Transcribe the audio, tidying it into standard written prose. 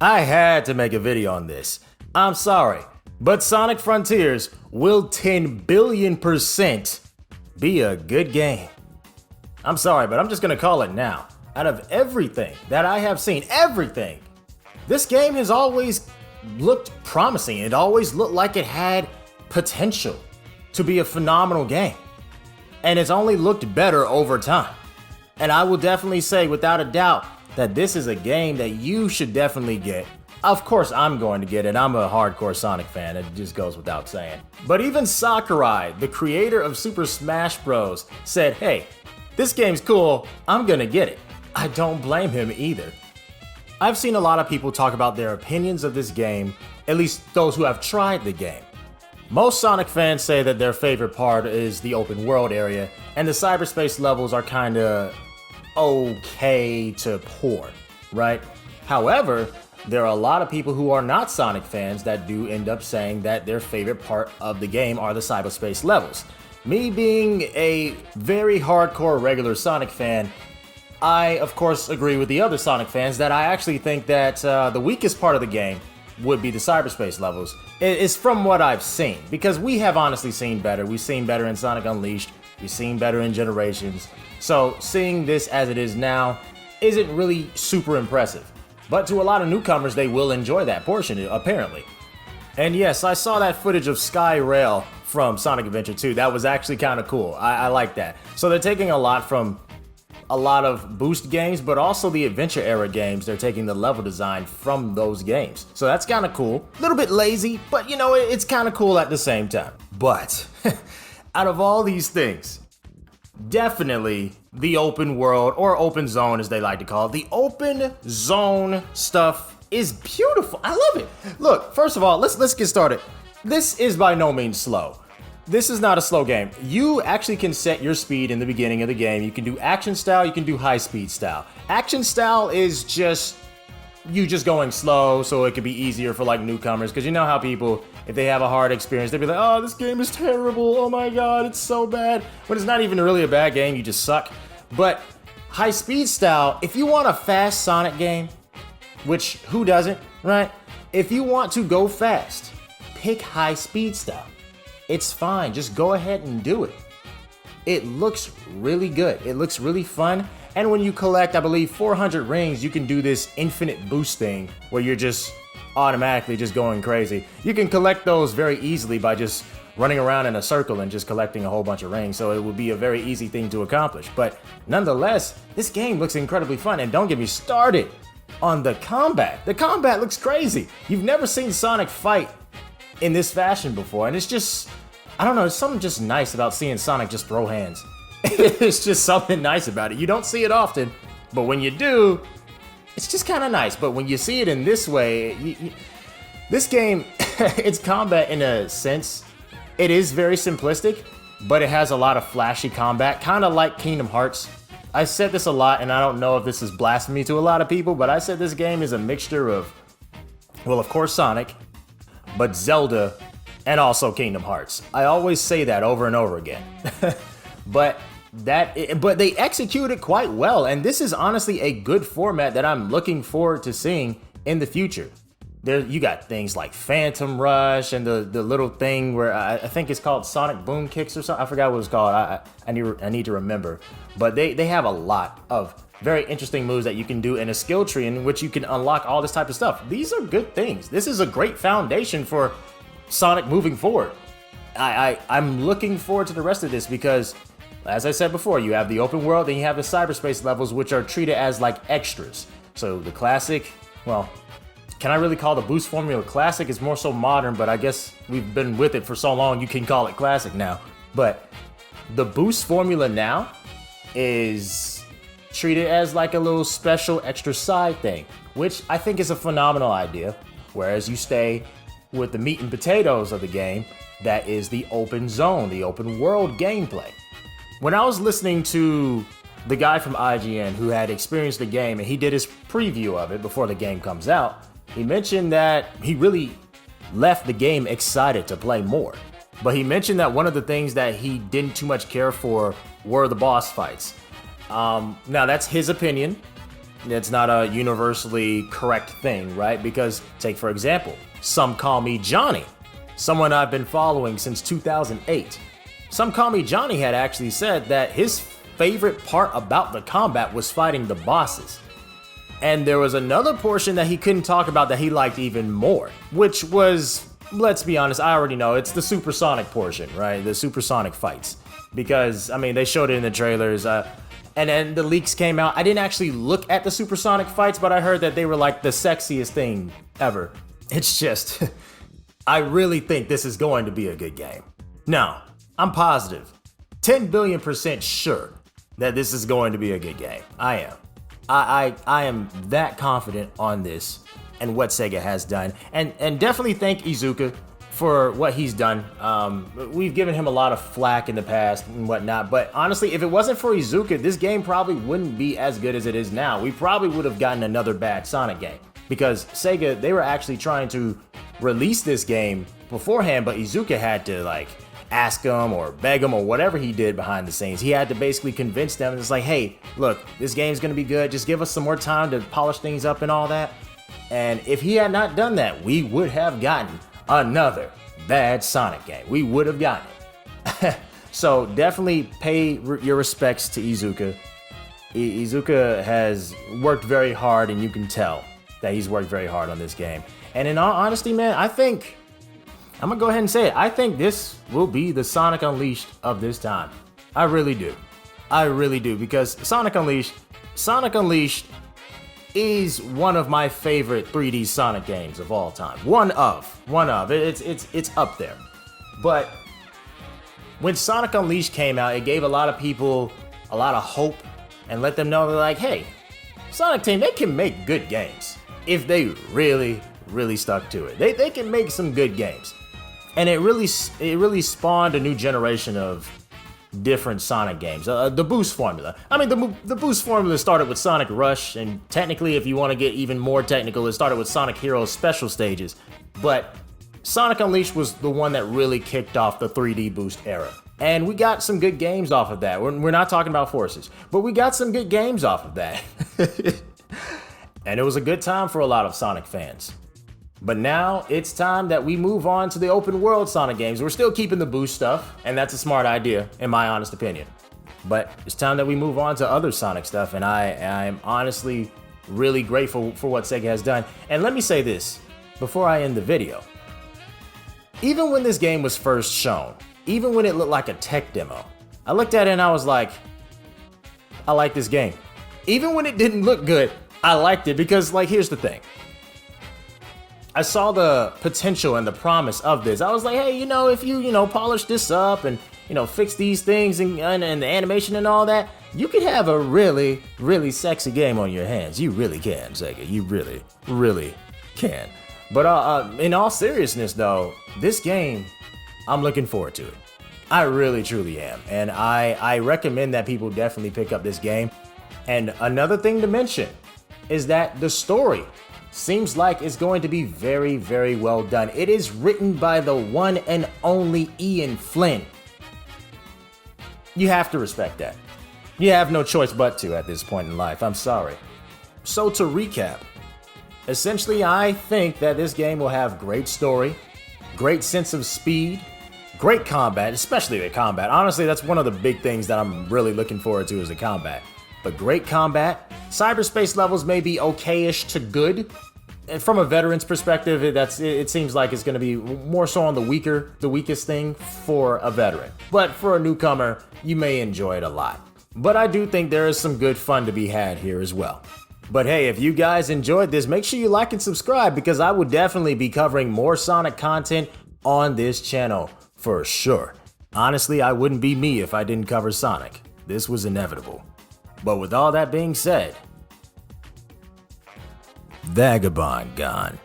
I had to make a video on this. I'm sorry, but Sonic Frontiers will 10 billion% be a good game. I'm sorry, but I'm just gonna call it now. Out of everything that I have seen, everything, this game has always looked promising. It always looked like it had potential to be a phenomenal game. And it's only looked better over time. And I will definitely say, without a doubt, that this is a game that you should definitely get. Of course, I'm going to get it. I'm a hardcore Sonic fan. It just goes without saying. But even Sakurai, the creator of Super Smash Bros., said, hey, this game's cool. I'm gonna get it. I don't blame him either. I've seen a lot of people talk about their opinions of this game, at least those who have tried the game. Most Sonic fans say that their favorite part is the open world area, and the cyberspace levels are kinda okay to poor, right? However, there are a lot of people who are not Sonic fans that do end up saying that their favorite part of the game are the cyberspace levels. Me being a very hardcore regular Sonic fan, I of course agree with the other Sonic fans that I actually think that the weakest part of the game would be the cyberspace levels. It's from what I've seen, because we have honestly seen better. We've seen better in Sonic Unleashed, we've seen better in Generations. So seeing this as it is now isn't really super impressive. But to a lot of newcomers, they will enjoy that portion, apparently. And yes, I saw that footage of Sky Rail from Sonic Adventure 2. That was actually kind of cool. I like that. So they're taking a lot from a lot of Boost games, but also the Adventure era games. They're taking the level design from those games. So that's kind of cool. A little bit lazy, but you know, it's kind of cool at the same time. But out of all these things, definitely the open world, or open zone as they like to call it, the open zone stuff is beautiful. I love it. Look, first of all, let's get started. This is by no means slow. This is not a slow game. You actually can set your speed in the beginning of the game. You can do action style, you can do high speed style. Action style is just you just going slow, so it could be easier for like newcomers, because you know how people, if they have a hard experience, they'd be like, oh, this game is terrible, oh my god, it's so bad. But it's not even really a bad game, you just suck. But high speed style, if you want a fast Sonic game, which who doesn't, right? If you want to go fast, pick high speed style. It's fine, just go ahead and do it. It looks really good, it looks really fun, and when you collect, I believe, 400 rings, you can do this infinite boost thing where you're just automatically just going crazy. You can collect those very easily by just running around in a circle and just collecting a whole bunch of rings, so it would be a very easy thing to accomplish. But nonetheless, this game looks incredibly fun, and don't get me started on the combat. The combat looks crazy. You've never seen Sonic fight in this fashion before, and it's just, I don't know, there's something just nice about seeing Sonic just throw hands. It's just something nice about it. You don't see it often, but when you do, it's just kind of nice. But when you see it in this way, this game, its combat in a sense, it is very simplistic, but it has a lot of flashy combat, kind of like Kingdom Hearts. I said this a lot, and I don't know if this is blasphemy to a lot of people, but I said this game is a mixture of, well, of course, Sonic, but Zelda, and also Kingdom Hearts. I always say that over and over again. but they execute it quite well, and this is honestly a good format that I'm looking forward to seeing in the future. There, you got things like Phantom Rush and the little thing where I think it's called Sonic Boom Kicks or something. I forgot what it's called. I need to remember. But they have a lot of very interesting moves that you can do in a skill tree in which you can unlock all this type of stuff. These are good things. This is a great foundation for Sonic moving forward. I'm looking forward to the rest of this because, as I said before, you have the open world and you have the cyberspace levels, which are treated as like extras. So the classic, well, can I really call the boost formula classic? It's more so modern, but I guess we've been with it for so long, you can call it classic now. But the boost formula now is treated as like a little special extra side thing, which I think is a phenomenal idea. Whereas you stay with the meat and potatoes of the game, that is the open zone, the open world gameplay. When I was listening to the guy from IGN who had experienced the game and he did his preview of it before the game comes out, he mentioned that he really left the game excited to play more. But he mentioned that one of the things that he didn't too much care for were the boss fights. Now that's his opinion. It's not a universally correct thing, right? Because, take for example, Some Call Me Johnny, someone I've been following since 2008. Some Call Me Johnny had actually said that his favorite part about the combat was fighting the bosses. And there was another portion that he couldn't talk about that he liked even more, which was, let's be honest, I already know, it's the supersonic portion, right? The supersonic fights. Because, I mean, they showed it in the trailers, and then the leaks came out. I didn't actually look at the supersonic fights, but I heard that they were like the sexiest thing ever. It's just, I really think this is going to be a good game. Now, I'm positive, 10 billion% sure that this is going to be a good game. I am. I am that confident on this and what Sega has done. And definitely thank Iizuka for what he's done. We've given him a lot of flack in the past and whatnot, but honestly, if it wasn't for Iizuka, this game probably wouldn't be as good as it is now. We probably would have gotten another bad Sonic game, because Sega, they were actually trying to release this game beforehand, but Iizuka had to like ask him or beg him or whatever he did behind the scenes. He had to basically convince them. It's like, hey, look, this game's gonna be good. Just give us some more time to polish things up and all that. And if he had not done that, we would have gotten another bad Sonic game. We would have gotten it. So definitely pay your respects to Iizuka. Iizuka has worked very hard, and you can tell that he's worked very hard on this game. And in all honesty, man, I think, I'm gonna go ahead and say it, I think this will be the Sonic Unleashed of this time. I really do. I really do, because Sonic Unleashed is one of my favorite 3D Sonic games of all time. One of. It's up there. But when Sonic Unleashed came out, it gave a lot of people a lot of hope and let them know they're like, hey, Sonic Team, they can make good games if they really, really stuck to it. They can make some good games. And it really spawned a new generation of different Sonic games. The Boost formula. I mean, the Boost formula started with Sonic Rush, and technically, if you want to get even more technical, it started with Sonic Heroes Special Stages. But Sonic Unleashed was the one that really kicked off the 3D Boost era. And we got some good games off of that. We're not talking about Forces, but we got some good games off of that. And it was a good time for a lot of Sonic fans. But now it's time that we move on to the open world Sonic games. We're still keeping the Boost stuff, and that's a smart idea, in my honest opinion. But it's time that we move on to other Sonic stuff, and I'm honestly really grateful for what Sega has done. And let me say this before I end the video. Even when this game was first shown, even when it looked like a tech demo, I looked at it and I was like, I like this game. Even when it didn't look good, I liked it, because, like, here's the thing. I saw the potential and the promise of this. I was like, hey, if you, polish this up and, fix these things and the animation and all that, you could have a really, really sexy game on your hands. You really can, Sega. You really, really can. But in all seriousness, though, this game, I'm looking forward to it. I really, truly am. And I recommend that people definitely pick up this game. And another thing to mention is that the story seems like it's going to be very, very well done. It is written by the one and only Ian Flynn. You have to respect that. You have no choice but to at this point in life. I'm sorry. So to recap, essentially I think that this game will have great story, great sense of speed, great combat, especially the combat. Honestly, that's one of the big things that I'm really looking forward to is the combat. But great combat. Cyberspace levels may be okay-ish to good. And from a veteran's perspective, it seems like it's going to be more so on the weakest thing for a veteran. But for a newcomer, you may enjoy it a lot. But I do think there is some good fun to be had here as well. But hey, if you guys enjoyed this, make sure you like and subscribe, because I will definitely be covering more Sonic content on this channel for sure. Honestly, I wouldn't be me if I didn't cover Sonic. This was inevitable. But with all that being said, Vagabond gone.